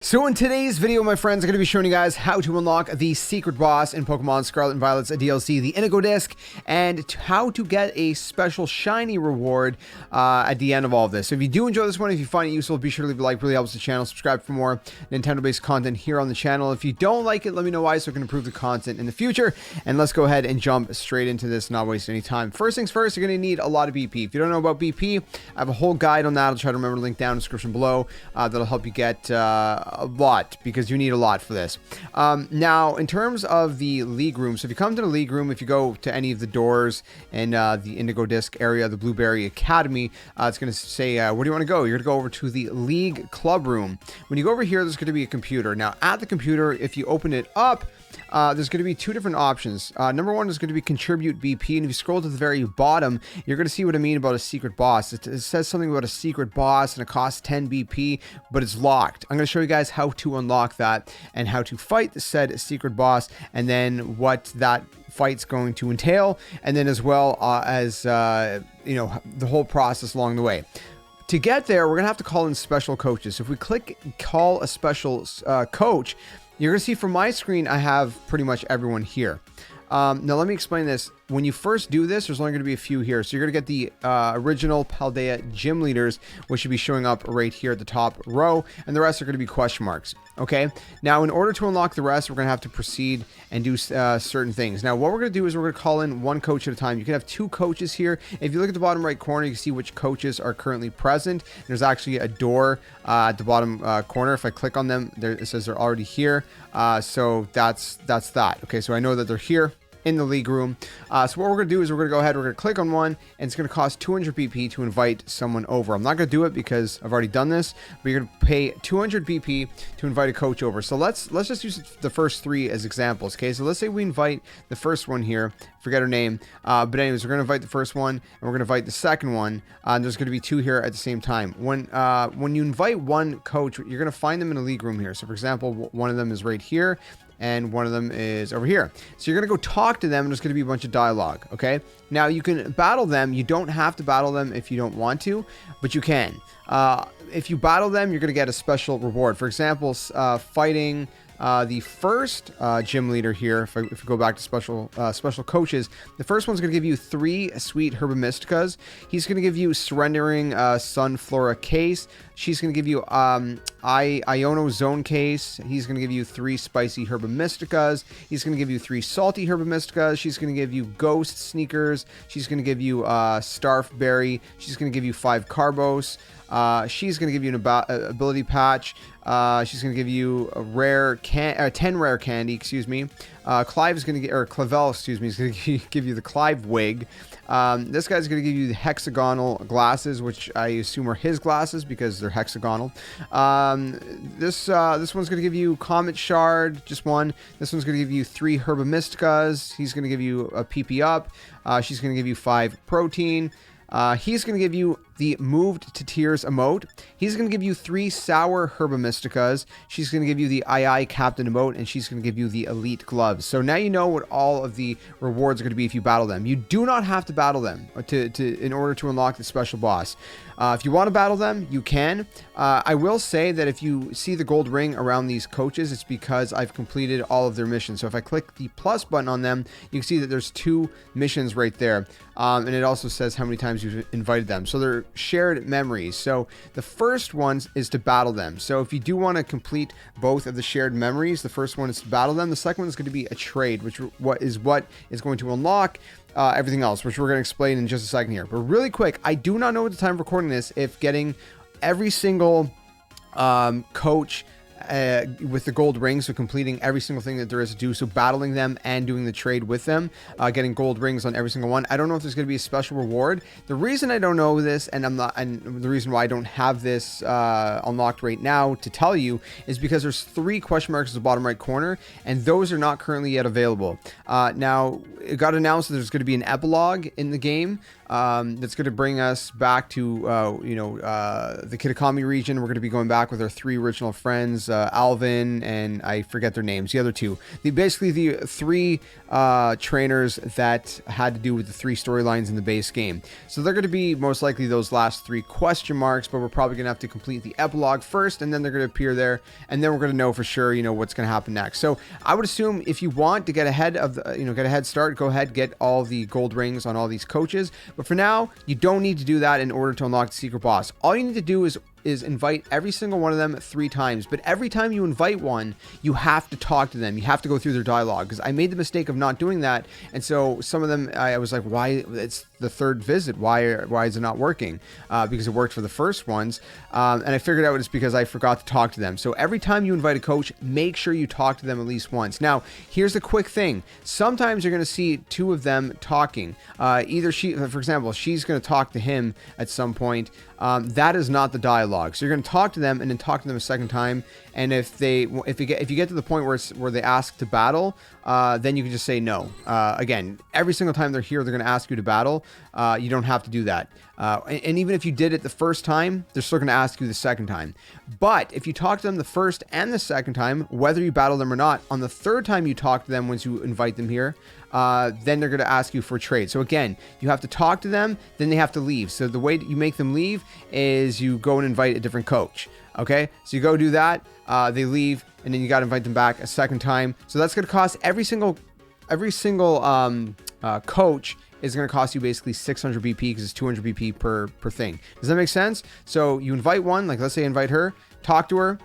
So in today's video, my friends, I'm going to be showing you guys how to unlock the secret boss in Pokemon Scarlet and Violet's DLC, the Indigo Disc, and how to get a special shiny reward at the end of all of this. So if you do enjoy this one, if you find it useful, be sure to leave a like, really helps the channel. Subscribe for more Nintendo-based content here on the channel. If you don't like it, let me know why so I can improve the content in the future. And let's go ahead and jump straight into this, not waste any time. First things first, you're going to need a lot of BP. If you don't know about BP, I have a whole guide on that. I'll try to remember to link down in the description below. That'll help you get a lot, because you need a lot for this. Now, in terms of the League Room, so if you come to the League Room, if you go to any of the doors in the Indigo Disc area, the Blueberry Academy, it's going to say, where do you want to go? You're going to go over to the League Club Room. When you go over here, there's going to be a computer. Now, at the computer, if you open it up, there's going to be two different options. Number one is going to be contribute BP, and if you scroll to the very bottom, you're going to see what I mean about a secret boss. It says something about a secret boss, and it costs 10 BP, but it's locked. I'm going to show you guys how to unlock that and how to fight the said secret boss, and then what that fight's going to entail, and then as well as you know, the whole process along the way. To get there, we're going to have to call in special coaches. So if we click call a special coach, you're going to see from my screen, I have pretty much everyone here. Now, let me explain this. When you first do this, there's only going to be a few here. So you're going to get the original Paldea gym leaders, which should be showing up right here at the top row. And the rest are going to be question marks. Okay. Now, in order to unlock the rest, we're going to have to proceed and do certain things. Now, what we're going to do is we're going to call in one coach at a time. You can have two coaches here. If you look at the bottom right corner, you can see which coaches are currently present. There's actually a door at the bottom corner. If I click on them, there, it says they're already here. So that's that. Okay. So I know that they're here in the League Room. So what we're going to do is we're going to go ahead, we're going to click on one, and it's going to cost 200 BP to invite someone over. I'm not going to do it because I've already done this, but you're going to pay 200 BP to invite a coach over. So let's just use the first three as examples. Okay, so let's say we invite the first one here, forget her name, but anyways, we're going to invite the first one, and we're going to invite the second one, and there's going to be two here at the same time. When you invite one coach, you're going to find them in a League Room here. So for example, one of them is right here, and one of them is over here. So you're going to go talk to them, and there's going to be a bunch of dialogue, okay? Now, you can battle them. You don't have to battle them if you don't want to, but you can. If you battle them, you're going to get a special reward. For example, fighting the first gym leader here, if we go back to special coaches, the first one's going to give you 3 sweet Herbamysticas. He's going to give you Surrendering Sunflora Case. She's going to give you Iono Zone Case. He's going to give you 3 spicy Herbamysticas. He's going to give you 3 salty Herbamysticas. She's going to give you Ghost Sneakers. She's going to give you Starfberry. She's going to give you 5 Carbos. She's going to give you an ability patch. She's going to give you a 10 rare candy, excuse me. Clive is going to get, or Clavel, excuse me, is going to give you the Clive wig. This guy's going to give you the hexagonal glasses, which I assume are his glasses because they're hexagonal. This one's going to give you Comet Shard, just one. This one's going to give you 3 Herbamysticas. He's going to give you a PP up. She's going to give you 5 protein. He's going to give you the Moved to Tears emote. He's going to give you 3 sour Herbamysticas. She's going to give you the II Captain emote, and she's going to give you the Elite Gloves. So now you know what all of the rewards are going to be if you battle them. You do not have to battle them in order to unlock the special boss. If you want to battle them, you can. I will say that if you see the gold ring around these coaches, it's because I've completed all of their missions. So if I click the plus button on them, you can see that there's 2 missions right there. And it also says how many times you've invited them. So they're shared memories. So the first one is to battle them. So if you do want to complete both of the shared memories, the first one is to battle them. The second one is going to be a trade, which is going to unlock everything else, which we're going to explain in just a second here. But really quick, I do not know at the time of recording this if getting every single coach with the gold rings, so completing every single thing that there is to do, so battling them and doing the trade with them, getting gold rings on every single one. I don't know if there's going to be a special reward. The reason I don't know this, and the reason why I don't have this unlocked right now to tell you, is because there's 3 question marks at the bottom right corner, and those are not currently yet available. Now, it got announced that there's going to be an epilogue in the game that's going to bring us back to the Kitakami region. We're going to be going back with our 3 original friends, Alvin, and I forget their names, the other two. Basically the three trainers that had to do with the three storylines in the base game. So they're going to be most likely those last three question marks, but we're probably going to have to complete the epilogue first, and then they're going to appear there, and then we're going to know for sure, what's going to happen next. So I would assume if you want to get ahead of the, get a head start, go ahead, get all the gold rings on all these coaches. But for now, you don't need to do that in order to unlock the secret boss. All you need to do is invite every single one of them 3 times. But every time you invite one, you have to talk to them. You have to go through their dialogue, because I made the mistake of not doing that. And so some of them, I was like, why? It's the third visit. Why is it not working? Because it worked for the first ones. And I figured out it's because I forgot to talk to them. So every time you invite a coach, make sure you talk to them at least once. Now, here's the quick thing. Sometimes you're going to see 2 of them talking. Either she, for example, she's going to talk to him at some point. That is not the dialogue. So you're going to talk to them and then talk to them a second time. And if you get to the point where they ask to battle, then you can just say no. Again, every single time they're here, they're going to ask you to battle. You don't have to do that. And even if you did it the first time, they're still going to ask you the second time. But if you talk to them the first and the second time, whether you battle them or not, on the third time you talk to them, once you invite them here, then they're going to ask you for a trade. So again, you have to talk to them, then they have to leave. So the way that you make them leave is you go and invite a different coach. Okay, so you go do that, they leave, and then you got to invite them back a second time. So that's going to cost every single coach is going to cost you basically 600 BP, because it's 200 BP per thing. Does that make sense? So you invite one, like let's say I invite her, talk to her,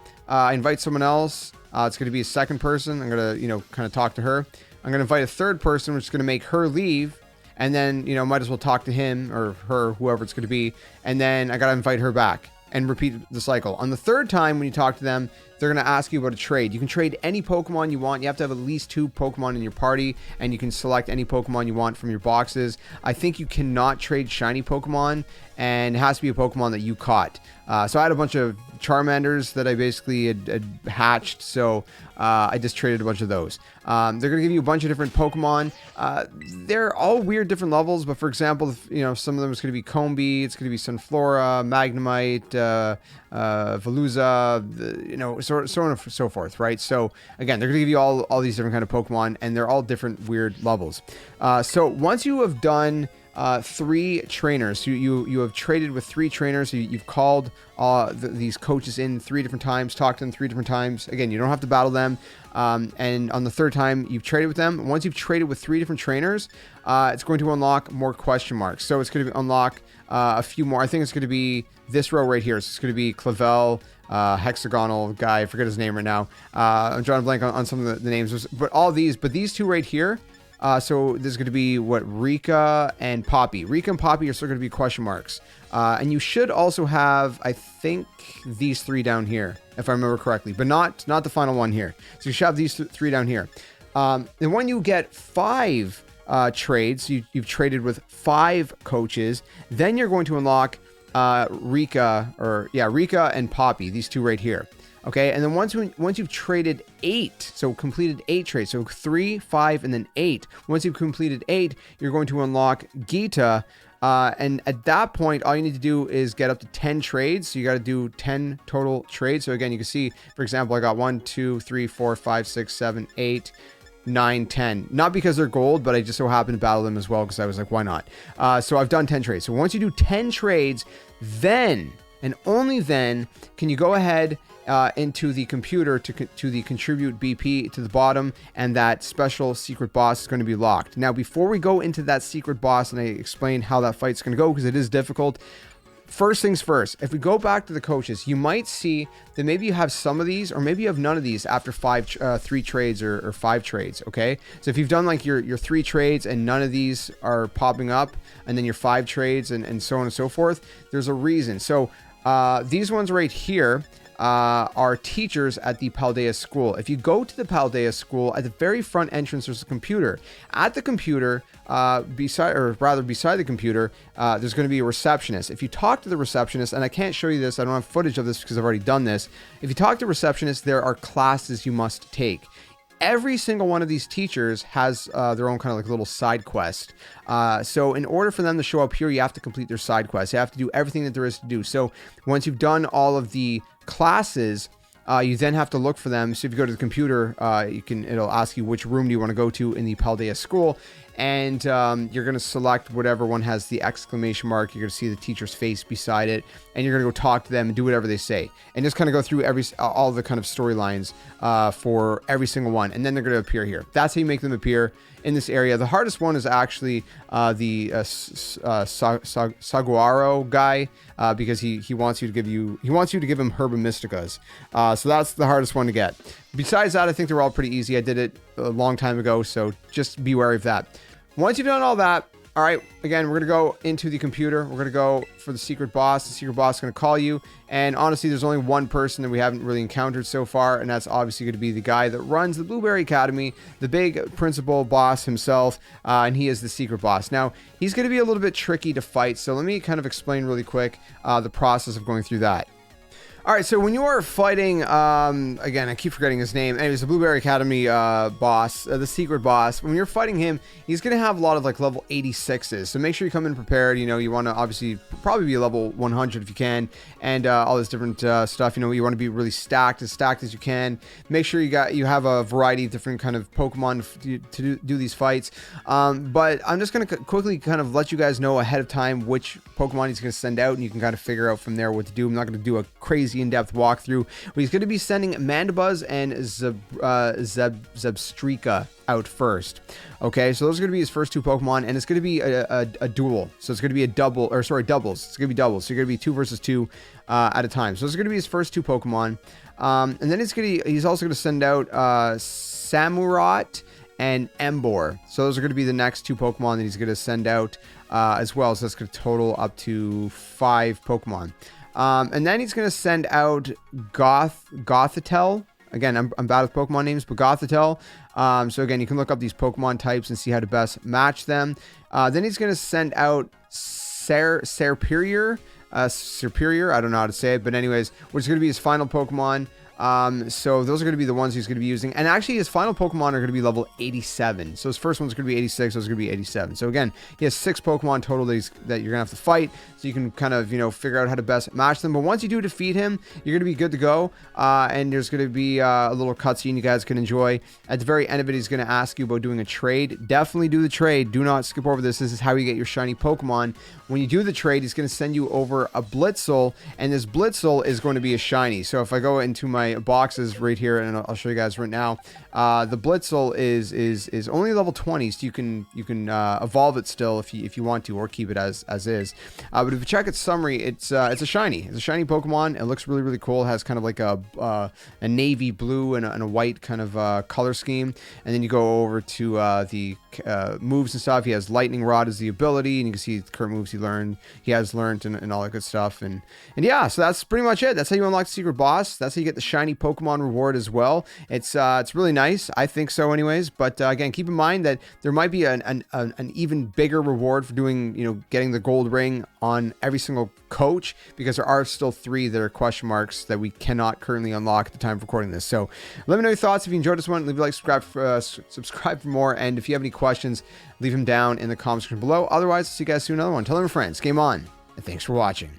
invite someone else. It's going to be a second person. I'm going to, kind of talk to her. I'm going to invite a third person, which is going to make her leave. And then, might as well talk to him or her, whoever it's going to be. And then I got to invite her back and repeat the cycle. On the third time, when you talk to them, they're going to ask you about a trade. You can trade any Pokemon you want. You have to have at least 2 Pokemon in your party, and you can select any Pokemon you want from your boxes. I think you cannot trade shiny Pokemon, and it has to be a Pokemon that you caught. So I had a bunch of Charmanders that I basically had hatched, so I just traded a bunch of those. They're going to give you a bunch of different Pokemon. They're all weird different levels, but for example, some of them is going to be Combee, it's going to be Sunflora, Magnemite, Veluza, so on and so forth, right? So again, they're going to give you all these different kind of Pokemon, and they're all different weird levels. So once you have done 3 trainers, you have traded with 3 trainers, so you've called these coaches in 3 different times, talked to them 3 different times. Again, you don't have to battle them, and on the third time you've traded with them. Once you've traded with 3 different trainers, it's going to unlock more question marks. So it's going to unlock a few more. I think it's going to be this row right here. So it's going to be Clavel, hexagonal guy, I forget his name right now. I'm drawing a blank on some of the names, but these 2 right here. So there's going to be Rika and Poppy. Rika and Poppy are still going to be question marks. And you should also have, I think, these 3 down here, if I remember correctly, but not the final one here. So you should have these 3 down here. And when you get 5 trades, you've traded with 5 coaches, then you're going to unlock Rika and Poppy, these 2 right here. Okay, and then once you've traded 8, so completed 8 trades, so 3, 5, and then 8. Once you've completed 8, you're going to unlock Geeta, and at that point, all you need to do is get up to 10 trades. So you got to do 10 total trades. So again, you can see, for example, I got 1, 2, 3, 4, 5, 6, 7, 8, 9, 10. Not because they're gold, but I just so happened to battle them as well because I was like, why not? So I've done 10 trades. So once you do 10 trades, then and only then can you go ahead into the computer to the contribute BP to the bottom, and that special secret boss is going to be locked. Now, before we go into that secret boss and I explain how that fight's going to go, because it is difficult, first things first, if we go back to the coaches, you might see that maybe you have some of these, or maybe you have none of these after 3 trades or 5 trades. Okay, so if you've done like your 3 trades and none of these are popping up, and then your 5 trades and so on and so forth, there's a reason. So these ones right here are teachers at the Paldea school. If you go to the Paldea school, at the very front entrance, there's a computer. At the computer, beside the computer, there's going to be a receptionist. If you talk to the receptionist, and I can't show you this, I don't have footage of this because I've already done this. If you talk to the receptionist, there are classes you must take. Every single one of these teachers has their own kind of like little side quest. So in order for them to show up here, you have to complete their side quest. You have to do everything that there is to do. So once you've done all of the classes, You then have to look for them. So if you go to the computer, it'll ask you which room do you want to go to in the Paldea school. And you're going to select whatever one has the exclamation mark. You're going to see the teacher's face beside it, and you're going to go talk to them and do whatever they say, and just kind of go through all the kind of storylines for every single one, and then they're going to appear here. That's how you make them appear in this area. The hardest one is actually the Saguaro guy, because he wants you to give him Herba Mysticas. So that's the hardest one to get. Besides that, I think they're all pretty easy. I did it a long time ago, so just be wary of that. Once you've done all that, all right, again, we're going to go into the computer. We're going to go for the secret boss. The secret boss is going to call you. And honestly, there's only one person that we haven't really encountered so far, and that's obviously going to be the guy that runs the Blueberry Academy, the big principal boss himself, and he is the secret boss. Now, he's going to be a little bit tricky to fight, so let me kind of explain really quick the process of going through that. All right, so when you are fighting, again, I keep forgetting his name. Anyways, the Blueberry Academy boss, the secret boss, when you're fighting him, he's going to have a lot of like level 86s. So make sure you come in prepared. You know, you want to obviously probably be level 100 if you can, and all this different stuff. You know, you want to be really stacked as you can. Make sure you have a variety of different kind of Pokemon to do these fights. But I'm just going to quickly kind of let you guys know ahead of time which Pokemon he's going to send out, and you can kind of figure out from there what to do. I'm not going to do a crazy in-depth walkthrough, but he's going to be sending Mandibuzz and Zebstrika out first. Okay, so those are going to be his first two Pokemon, and it's going to be a duel. So it's going to be doubles. It's going to be doubles. So you're going to be 2 versus 2 at a time. So those are going to be his first two Pokemon. And then he's also going to send out Samurott and Emboar. So those are going to be the next two Pokemon that he's going to send out as well. So that's going to total up to 5 Pokemon. And then he's going to send out Gothitelle. Again, I'm bad with Pokemon names, but Gothitelle. So again, you can look up these Pokemon types and see how to best match them. Then he's going to send out Serperior. Serperior, I don't know how to say it, but anyways, which is going to be his final Pokemon. So those are going to be the ones he's going to be using. And actually, his final Pokemon are going to be level 87. So his first one's going to be 86. Those are going to be 87. So again, he has 6 Pokemon total that you're going to have to fight. So you can kind of, figure out how to best match them. But once you do defeat him, you're going to be good to go. And there's going to be a little cutscene you guys can enjoy. At the very end of it, he's going to ask you about doing a trade. Definitely do the trade. Do not skip over this. This is how you get your shiny Pokemon. When you do the trade, he's going to send you over a Blitzel. And this Blitzel is going to be a shiny. So if I go into my boxes right here, and I'll show you guys right now, the Blitzel is only level 20, so you can evolve it still if you want to, or keep it as is. But if you check its summary, it's a shiny. It's a shiny Pokemon. It looks really, really cool. It has kind of like a navy blue and a white kind of color scheme. And then you go over to the moves and stuff. He has Lightning Rod as the ability, and you can see the current moves he has learned and all that good stuff. And yeah, so that's pretty much it. That's how you unlock the secret boss. That's how you get the shiny Pokemon reward as well. It's really nice. I think so anyways. But again, keep in mind that there might be an even bigger reward for doing, getting the gold ring on every single coach, because there are still 3 that are question marks that we cannot currently unlock at the time of recording this. So let me know your thoughts. If you enjoyed this one, leave a like, subscribe for more. And if you have any questions, leave them down in the comment section below. Otherwise, see you guys soon. Another one. Tell them your friends. Game on. And thanks for watching.